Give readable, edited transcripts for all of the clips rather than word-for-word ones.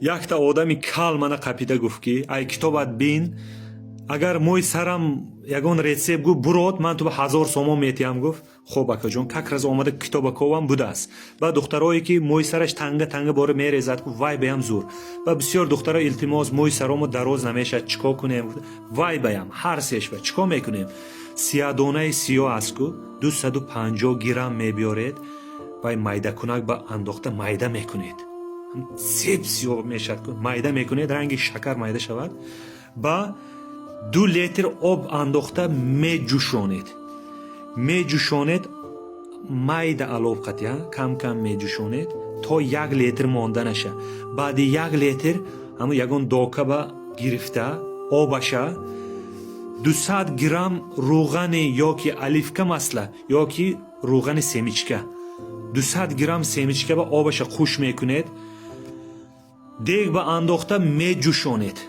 یک تا آدمی کال منه قپیده گفت که ای کتابت بین اگر موی سرم یگان ریسیب گفت برات من تو به 1000 سوم میتیم گفت خب اکا جون کک رز آمده کتاب کوام بوده است و دخترایی که موی سرش تنگه باره میریزد گفت وای بهم زور و بسیار دخترها التماس موی سرامو دراز نمیشه چیکار کنیم وای بهم هر سهش و چیکار میکنیم سیادونه سیاه است کو 250 گرم میبیارید و میده کنک با انداخته میده میکنید سیب سیاه میشد میده میکنید رنگ شکر میده شود با 2 لیتر آب انداخته میجوشانید میده علوب قطعه کم میجوشانید تا 1 لیتر مانده نشه بعد 1 لیتر همون یگان داکه با گرفته آبشه 200 گرم روغن یا که الیفکه مثلا یا که روغن سمیچکه 200 گرم سمیچکه با آبش خوش میکنید دیگ با انداخته میجوشانید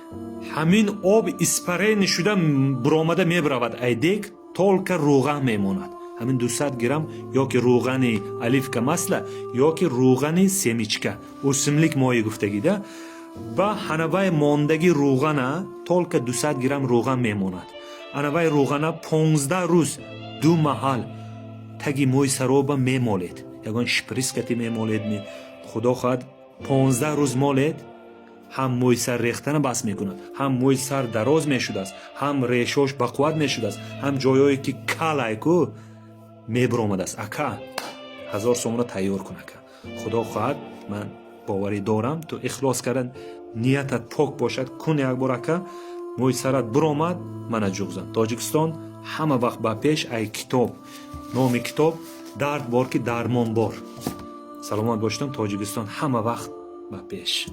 همین آب اسپری نشده برآمده میبرود ای دیگ تولک روغن میماند همین 200 گرم یا که روغن الیفکه مثلا یا که روغن سمیچکه اوسملیک مایه گفتگیده با هنوای ماندگی روغن تولک 200 گرم روغن میماند هنوای روغن 15 روز 2 محل تگی موی سرابا میمالید یگان شپریس کتی میمالید خدا خواهد 15 روز مالید هم موی سر ریختن بس میکند هم موی سر دراز میشود است هم ریشاش بقوت میشود است هم جایایی که کلای کو میبرامد است اکا 1000 سوم را تیار کن اکا خدا خواهد من باوری دارم تو اخلاص کردن نیتت پاک باشد کن یک بار اکا موی سرت برآمد من جوزم تاجیکستان همه وقت با پیش ای کتاب نام کتاب درد بار که درمان بار سلامت باشتم تاجیکستان همه وقت با پیش